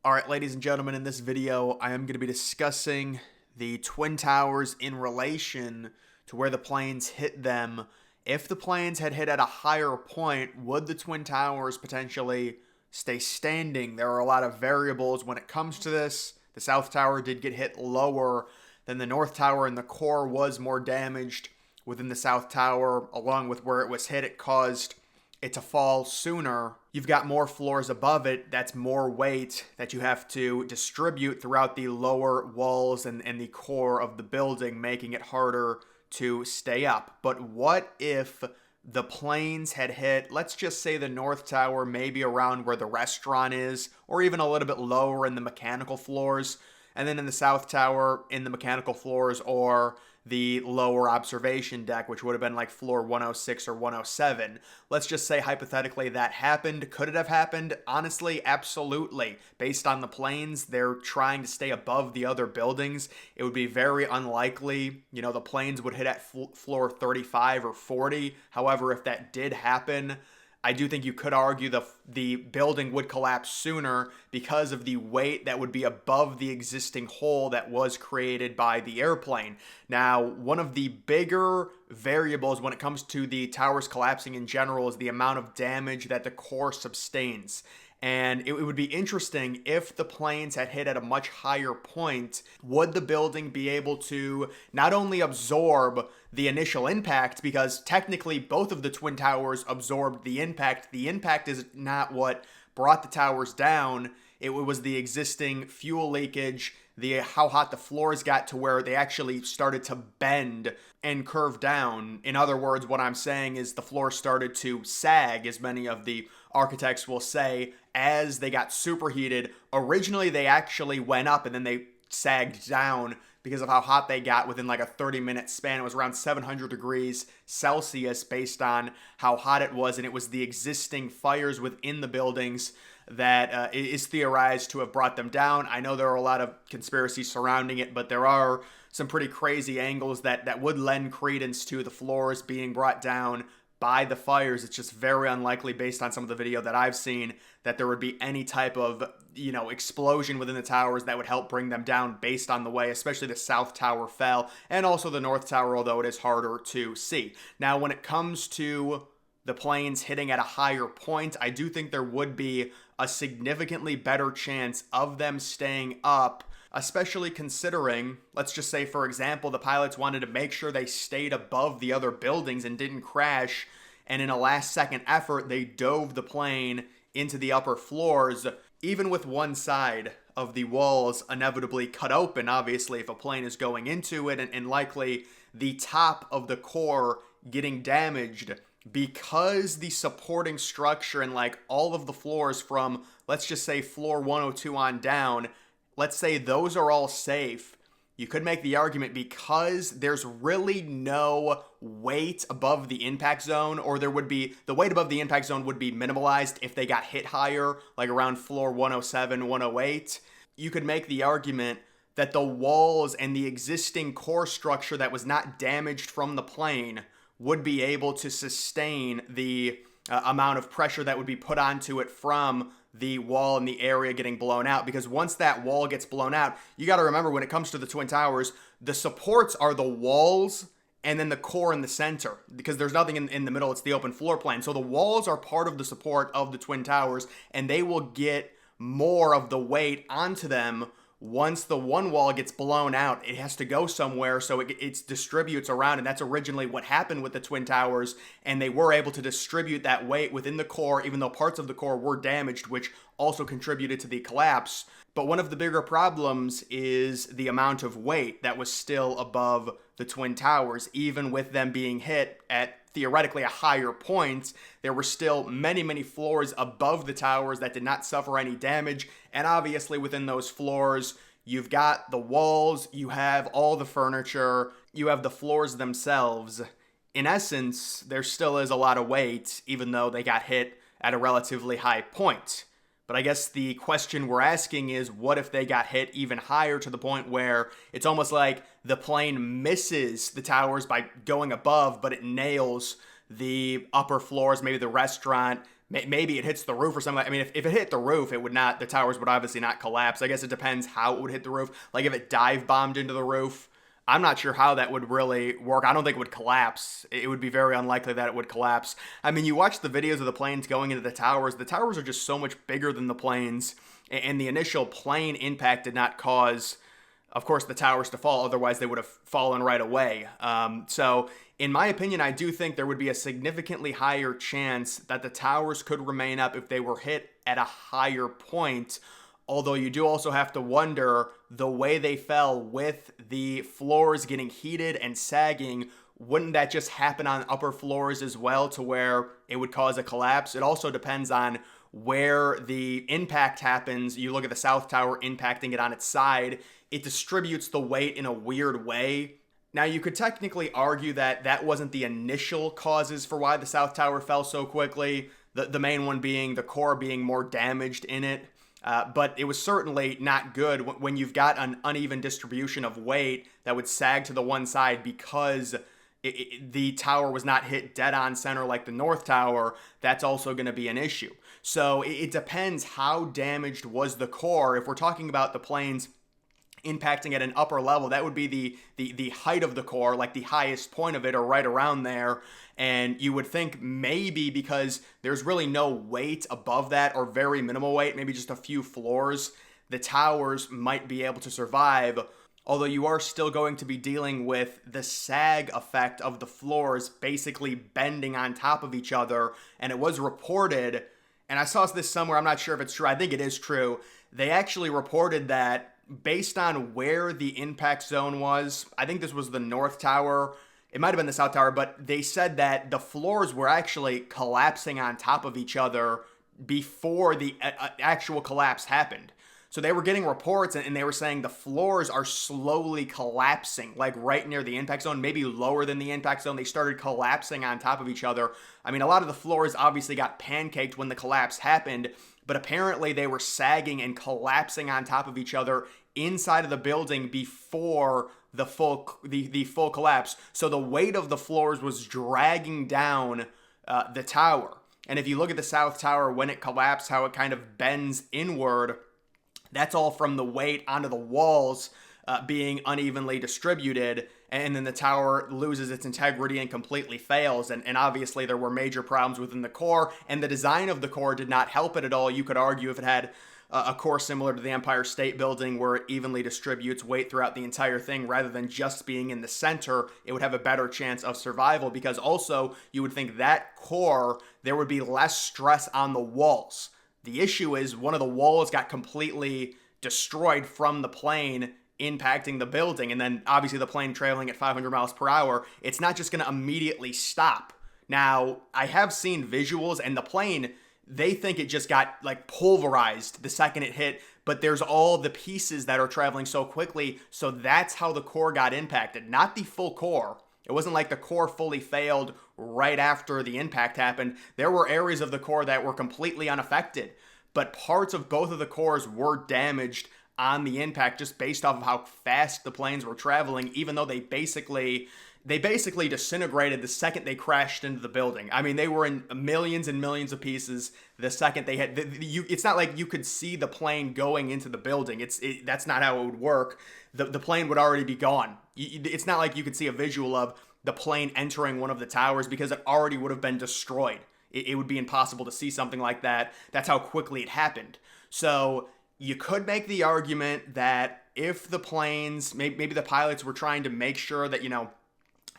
All right, ladies and gentlemen, in this video, I am going to be discussing the Twin Towers in relation to where the planes hit them. If the planes had hit at a higher point, would the Twin Towers potentially stay standing? There are a lot of variables when it comes to this. The South Tower did get hit lower than the North Tower, and the core was more damaged within the South Tower. Along with where it was hit, it caused it to fall sooner. You've got more floors above it. That's more weight that you have to distribute throughout the lower walls and the core of the building, making it harder to stay up. But what if the planes had hit, let's just say the North Tower, maybe around where the restaurant is, or even a little bit lower in the mechanical floors, and then in the South Tower in the mechanical floors, or the lower observation deck, which would have been like floor 106 or 107. Let's just say hypothetically that happened. Could it have happened? Honestly, absolutely. Based on the planes, they're trying to stay above the other buildings. It would be very unlikely, the planes would hit at floor 35 or 40. However, if that did happen, I do think you could argue the building would collapse sooner because of the weight that would be above the existing hole that was created by the airplane. Now, one of the bigger variables when it comes to the towers collapsing in general is the amount of damage that the core sustains. And it would be interesting if the planes had hit at a much higher point. Would the building be able to not only absorb the initial impact, because technically both of the Twin Towers absorbed the impact. The impact is not what brought the towers down. It was the existing fuel leakage, how hot the floors got to where they actually started to bend and curve down. In other words, what I'm saying is the floor started to sag, as many of the architects will say, as they got superheated. Originally, they actually went up and then they sagged down because of how hot they got within like a 30-minute span. It was around 700 degrees Celsius based on how hot it was, and it was the existing fires within the buildings that is theorized to have brought them down. I know there are a lot of conspiracies surrounding it, but there are some pretty crazy angles that would lend credence to the floors being brought down by the fires. It's just very unlikely, based on some of the video that I've seen, that there would be any type of explosion within the towers that would help bring them down based on the way especially the South Tower fell, and also the North Tower, although it is harder to see. Now, when it comes to the planes hitting at a higher point, I do think there would be a significantly better chance of them staying up, especially considering, let's just say, for example, the pilots wanted to make sure they stayed above the other buildings and didn't crash, and in a last-second effort, they dove the plane into the upper floors, even with one side of the walls inevitably cut open, obviously, if a plane is going into it, and likely the top of the core getting damaged, because the supporting structure and like all of the floors from, let's just say, floor 102 on down, let's say those are all safe. You could make the argument, because there's really no weight above the impact zone, or there would be, the weight above the impact zone would be minimalized if they got hit higher, like around floor 107, 108. You could make the argument that the walls and the existing core structure that was not damaged from the plane would be able to sustain the amount of pressure that would be put onto it from the wall and the area getting blown out. Because once that wall gets blown out, you got to remember, when it comes to the Twin Towers, the supports are the walls and then the core in the center, because there's nothing in the middle. It's the open floor plan. So the walls are part of the support of the Twin Towers, and they will get more of the weight onto them. Once the one wall gets blown out, it has to go somewhere, so it distributes around, and that's originally what happened with the Twin Towers, and they were able to distribute that weight within the core, even though parts of the core were damaged, which also contributed to the collapse. But one of the bigger problems is the amount of weight that was still above the Twin Towers. Even with them being hit at theoretically a higher point, there were still many, many floors above the towers that did not suffer any damage. And obviously within those floors, you've got the walls, you have all the furniture, you have the floors themselves. In essence, there still is a lot of weight, even though they got hit at a relatively high point. But I guess the question we're asking is, what if they got hit even higher, to the point where it's almost like the plane misses the towers by going above, but it nails the upper floors, maybe the restaurant, maybe it hits the roof or something. I mean, if it hit the roof, it would not, the towers would obviously not collapse. I guess it depends how it would hit the roof. Like if it dive bombed into the roof, I'm not sure how that would really work. I don't think it would collapse. It would be very unlikely that it would collapse. I mean, you watch the videos of the planes going into the towers. The towers are just so much bigger than the planes, and the initial plane impact did not cause, of course, the towers to fall. Otherwise, they would have fallen right away. So, in my opinion, I do think there would be a significantly higher chance that the towers could remain up if they were hit at a higher point. Although you do also have to wonder, the way they fell with the floors getting heated and sagging, wouldn't that just happen on upper floors as well to where it would cause a collapse? It also depends on where the impact happens. You look at the South Tower impacting it on its side, it distributes the weight in a weird way. Now, you could technically argue that that wasn't the initial causes for why the South Tower fell so quickly, the main one being the core being more damaged in it. But it was certainly not good when you've got an uneven distribution of weight that would sag to the one side because the tower was not hit dead on center like the North Tower. That's also going to be an issue. So it depends how damaged was the core. If we're talking about the planes impacting at an upper level, that would be the height of the core, like the highest point of it, or right around there. And you would think maybe because there's really no weight above that, or very minimal weight, maybe just a few floors, the towers might be able to survive. Although you are still going to be dealing with the sag effect of the floors basically bending on top of each other. And it was reported, and I saw this somewhere, I'm not sure if it's true, I think it is true, they actually reported that based on where the impact zone was, I think this was the North Tower, it might have been the South Tower, but they said that the floors were actually collapsing on top of each other before the actual collapse happened. So they were getting reports and they were saying the floors are slowly collapsing, like right near the impact zone, maybe lower than the impact zone. They started collapsing on top of each other. I mean, a lot of the floors obviously got pancaked when the collapse happened, but apparently they were sagging and collapsing on top of each other inside of the building before the full collapse. So the weight of the floors was dragging down the tower. And if you look at the South Tower when it collapsed, how it kind of bends inward, that's all from the weight onto the walls being unevenly distributed, and then the tower loses its integrity and completely fails. And obviously there were major problems within the core, and the design of the core did not help it at all. You could argue if it had a core similar to the Empire State Building where it evenly distributes weight throughout the entire thing rather than just being in the center, it would have a better chance of survival, because also you would think that core, there would be less stress on the walls. The issue is one of the walls got completely destroyed from the plane impacting the building, and then obviously the plane traveling at 500 miles per hour, it's not just going to immediately stop. Now, I have seen visuals, and the plane, they think it just got like pulverized the second it hit, but there's all the pieces that are traveling so quickly, so that's how the core got impacted, not the full core. It wasn't like the core fully failed right after the impact happened. There were areas of the core that were completely unaffected, but parts of both of the cores were damaged on the impact just based off of how fast the planes were traveling, even though they basically disintegrated the second they crashed into the building. I mean, they were in millions and millions of pieces the second they hit. It's not like you could see the plane going into the building. That's not how it would work. The plane would already be gone. It's not like you could see a visual of the plane entering one of the towers, because it already would have been destroyed. It would be impossible to see something like that. That's how quickly it happened. So you could make the argument that if the planes, maybe the pilots were trying to make sure that,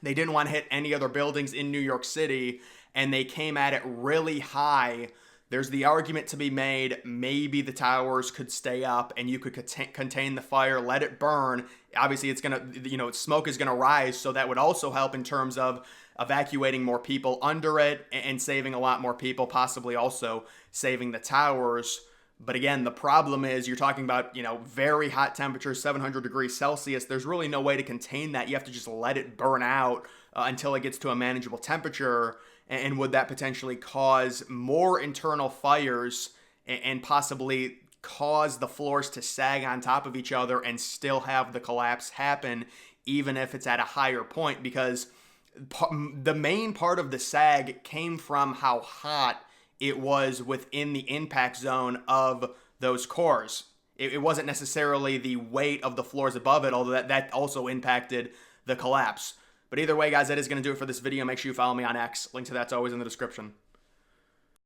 they didn't want to hit any other buildings in New York City, and they came at it really high, there's the argument to be made, maybe the towers could stay up and you could contain the fire, let it burn. Obviously, it's going to, smoke is going to rise, so that would also help in terms of evacuating more people under it and saving a lot more people, possibly also saving the towers. But again, the problem is you're talking about, very hot temperatures, 700 degrees Celsius. There's really no way to contain that. You have to just let it burn out until it gets to a manageable temperature. And would that potentially cause more internal fires and possibly cause the floors to sag on top of each other and still have the collapse happen, even if it's at a higher point? Because the main part of the sag came from how hot it was within the impact zone of those cores. It wasn't necessarily the weight of the floors above it, although that also impacted the collapse. But either way, guys, that is going to do it for this video. Make sure you follow me on X. Link to that's always in the description.